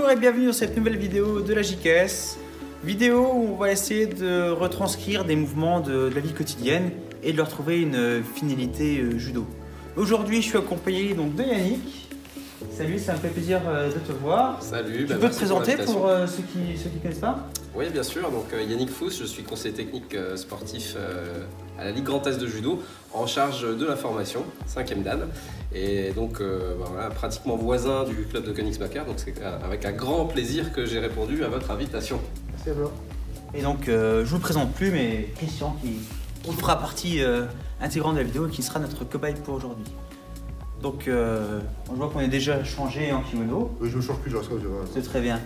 Bonjour et bienvenue dans cette nouvelle vidéo de la JKS. Vidéo où on va essayer de retranscrire des mouvements de la vie quotidienne et de leur trouver une finalité judo. Aujourd'hui, je suis accompagné donc de Yannick. Salut, ça me fait plaisir de te voir. Salut. Tu peux te présenter pour ceux qui connaissent pas? Oui, bien sûr. Donc Yannick Fous, je suis conseiller technique sportif à la Ligue Grand Est de judo, en charge de la formation, 5e dan. Et donc voilà, pratiquement voisin du club de Königsmacher. Donc c'est avec un grand plaisir que j'ai répondu à votre invitation. Merci à vous. Et donc je vous le présente plus, mais Christian qui fera partie intégrante de la vidéo et qui sera notre cobaye pour aujourd'hui. Donc on voit qu'on est déjà changé en kimono. Oui, je ne change plus, je reste comme je vais. C'est très bien.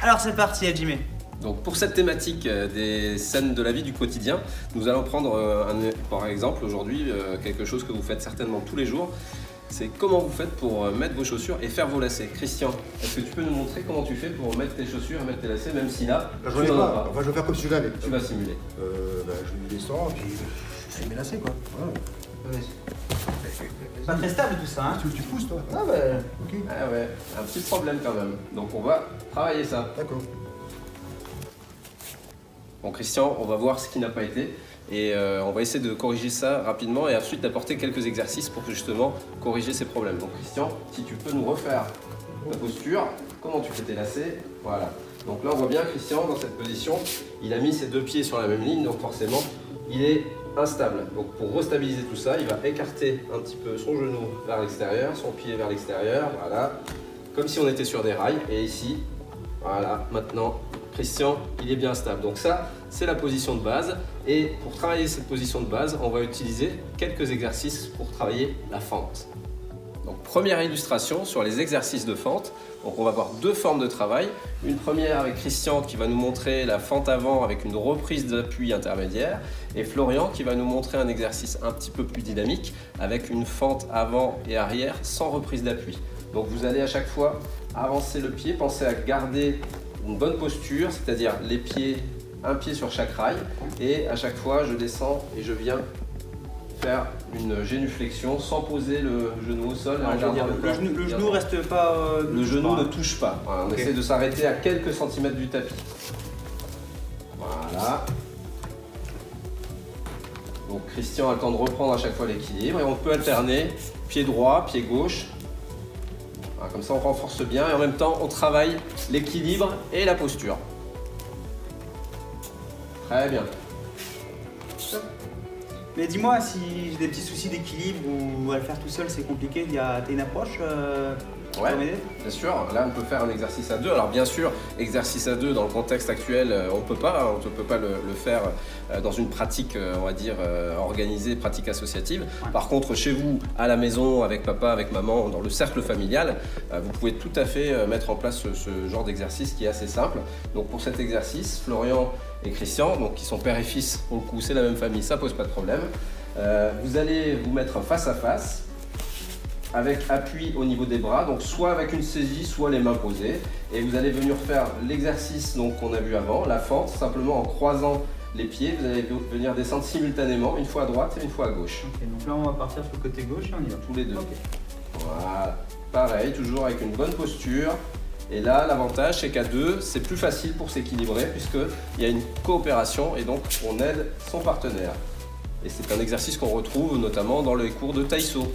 Alors c'est parti, Hajime. Donc pour cette thématique des scènes de la vie du quotidien, nous allons prendre par exemple aujourd'hui quelque chose que vous faites certainement tous les jours. C'est comment vous faites pour mettre vos chaussures et faire vos lacets. Christian, est-ce que tu peux nous montrer comment tu fais pour mettre tes chaussures et mettre tes lacets, même si là, je n'en ai pas. Enfin, je vais faire comme si je l'avais. Tu vas simuler. Je descends, puis je mets lacets quoi. Voilà. C'est pas très stable tout ça, hein? Tu pousses toi? Ah bah... Ok. Ah ouais, un petit problème quand même. Donc on va travailler ça. D'accord. Bon Christian, on va voir ce qui n'a pas été et on va essayer de corriger ça rapidement et ensuite d'apporter quelques exercices pour justement corriger ces problèmes. Donc Christian, si tu peux nous refaire ta posture, comment tu fais tes lacets, voilà. Donc là on voit bien Christian dans cette position, il a mis ses deux pieds sur la même ligne, donc forcément il est instable. Donc pour restabiliser tout ça, il va écarter un petit peu son genou vers l'extérieur, son pied vers l'extérieur, voilà, comme si on était sur des rails. Et ici, voilà, maintenant Christian, il est bien stable. Donc ça, c'est la position de base. Et pour travailler cette position de base, on va utiliser quelques exercices pour travailler la fente. Donc première illustration sur les exercices de fente. Donc on va voir deux formes de travail. Une première avec Christian qui va nous montrer la fente avant avec une reprise d'appui intermédiaire. Et Florian qui va nous montrer un exercice un petit peu plus dynamique avec une fente avant et arrière sans reprise d'appui. Donc vous allez à chaque fois avancer le pied, pensez à garder une bonne posture, c'est-à-dire les pieds, un pied sur chaque rail, et à chaque fois je descends et je viens faire une génuflexion sans poser le genou au sol. Le genou reste pas... le genou ne touche pas. Voilà, on essaie de s'arrêter à quelques centimètres du tapis. Voilà. Donc Christian a le temps de reprendre à chaque fois l'équilibre et on peut alterner pied droit, pied gauche. Voilà, comme ça on renforce bien et en même temps on travaille l'équilibre et la posture. Très bien. Mais dis-moi, si j'ai des petits soucis d'équilibre ou à le faire tout seul c'est compliqué, t'as une approche Ouais, bien sûr. Là, on peut faire un exercice à deux. Alors, bien sûr, exercice à deux dans le contexte actuel, on ne peut pas le faire dans une pratique, on va dire, organisée, pratique associative. Ouais. Par contre, chez vous, à la maison, avec papa, avec maman, dans le cercle familial, vous pouvez tout à fait mettre en place ce genre d'exercice qui est assez simple. Donc, pour cet exercice, Florian et Christian, donc qui sont père et fils, pour le coup, c'est la même famille, ça pose pas de problème. Vous allez vous mettre face à face, avec appui au niveau des bras, donc soit avec une saisie, soit les mains posées. Et vous allez venir faire l'exercice qu'on a vu avant, la fente, simplement en croisant les pieds. Vous allez venir descendre simultanément, une fois à droite et une fois à gauche. Ok, donc là on va partir sur le côté gauche et on y va. Tous les deux. Okay. Voilà, pareil, toujours avec une bonne posture. Et là, l'avantage, c'est qu'à deux, c'est plus facile pour s'équilibrer puisqu'il y a une coopération et donc on aide son partenaire. Et c'est un exercice qu'on retrouve notamment dans les cours de Taïso.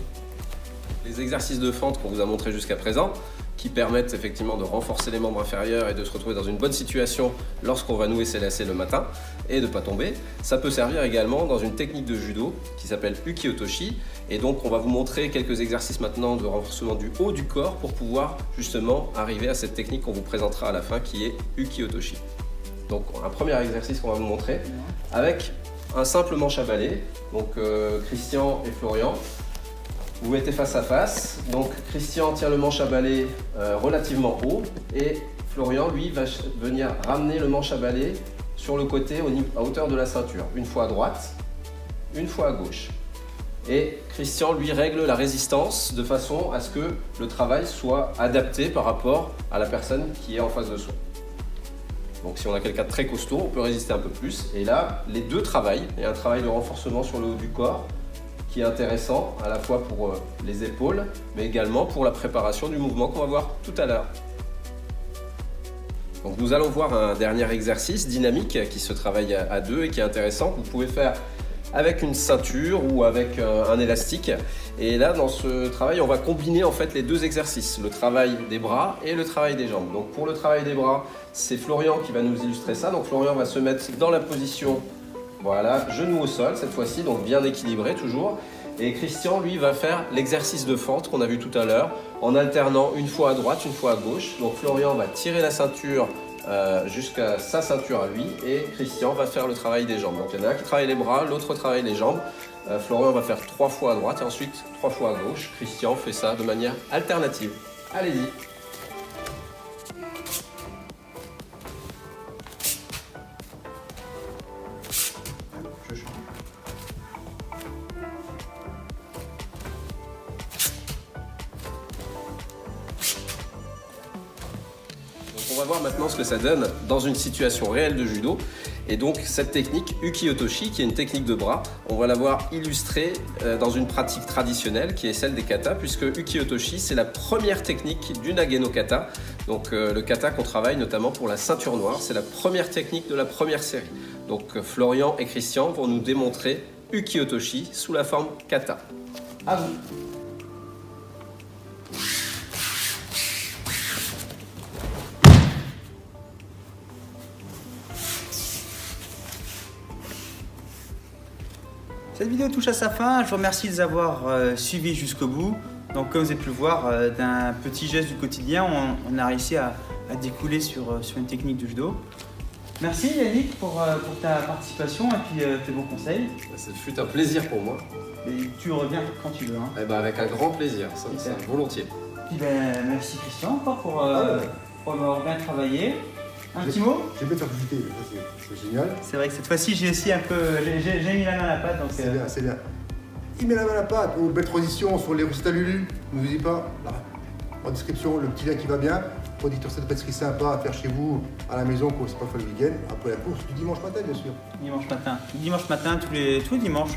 Les exercices de fente qu'on vous a montrés jusqu'à présent, qui permettent effectivement de renforcer les membres inférieurs et de se retrouver dans une bonne situation lorsqu'on va nouer ses lacets le matin et de ne pas tomber. Ça peut servir également dans une technique de judo qui s'appelle Uki Otoshi. Et donc on va vous montrer quelques exercices maintenant de renforcement du haut du corps pour pouvoir justement arriver à cette technique qu'on vous présentera à la fin qui est Uki Otoshi. Donc un premier exercice qu'on va vous montrer avec un simple manche à balai. Donc Christian et Florian. Vous mettez face à face, donc Christian tient le manche à balai relativement haut et Florian lui va venir ramener le manche à balai sur le côté à hauteur de la ceinture, une fois à droite, une fois à gauche. Et Christian lui règle la résistance de façon à ce que le travail soit adapté par rapport à la personne qui est en face de soi. Donc si on a quelqu'un de très costaud, on peut résister un peu plus. Et là, les deux travaillent, il y a un travail de renforcement sur le haut du corps qui est intéressant à la fois pour les épaules, mais également pour la préparation du mouvement qu'on va voir tout à l'heure. Donc nous allons voir un dernier exercice dynamique qui se travaille à deux et qui est intéressant, que vous pouvez faire avec une ceinture ou avec un élastique. Et là, dans ce travail, on va combiner en fait les deux exercices, le travail des bras et le travail des jambes. Donc pour le travail des bras, c'est Florian qui va nous illustrer ça. Donc Florian va se mettre dans la position, voilà, genou au sol cette fois-ci, donc bien équilibré toujours. Et Christian, lui, va faire l'exercice de fente qu'on a vu tout à l'heure, en alternant une fois à droite, une fois à gauche. Donc Florian va tirer la ceinture jusqu'à sa ceinture à lui, et Christian va faire le travail des jambes. Donc il y en a un qui travaille les bras, l'autre travaille les jambes. Florian va faire 3 fois à droite et ensuite 3 fois à gauche. Christian fait ça de manière alternative. Allez-y. On va voir maintenant ce que ça donne dans une situation réelle de judo. Et donc cette technique Uki-Otoshi, qui est une technique de bras, on va la voir illustrée dans une pratique traditionnelle qui est celle des katas, puisque Uki-Otoshi, c'est la première technique du Nage no Kata. Donc le kata qu'on travaille notamment pour la ceinture noire, c'est la première technique de la première série. Donc Florian et Christian vont nous démontrer Uki-Otoshi sous la forme kata. À vous. Cette vidéo touche à sa fin, je vous remercie de nous avoir suivis jusqu'au bout. Donc comme vous avez pu le voir, d'un petit geste du quotidien, on a réussi à découler sur une technique de judo. Merci Yannick pour ta participation et puis tes bons conseils. Ça fut un plaisir pour moi. Et tu reviens quand tu veux. Hein. Eh ben, avec un grand plaisir, ça volontiers. Puis merci Christian encore pour m'avoir bien travaillé. Un petit mot? J'ai bien publicité, c'est génial. C'est vrai que cette fois-ci j'ai aussi un peu. J'ai mis la main à la pâte. C'est bien, c'est bien. Il met la main à la pâte. Oh, belle transition sur les résultats Lulu. Ne vous dites pas. Là, en description, le petit lien qui va bien. Producteur cette pâtisserie sympa à faire chez vous, à la maison, quand c'est pas fait le week-end. Après la course du dimanche matin, bien sûr. Dimanche matin, tous les dimanches.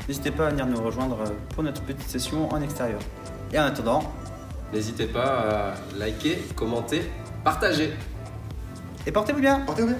N'hésitez pas à venir nous rejoindre pour notre petite session en extérieur. Et en attendant, n'hésitez pas à liker, commenter, partager. Et portez-vous bien. Portez-vous bien.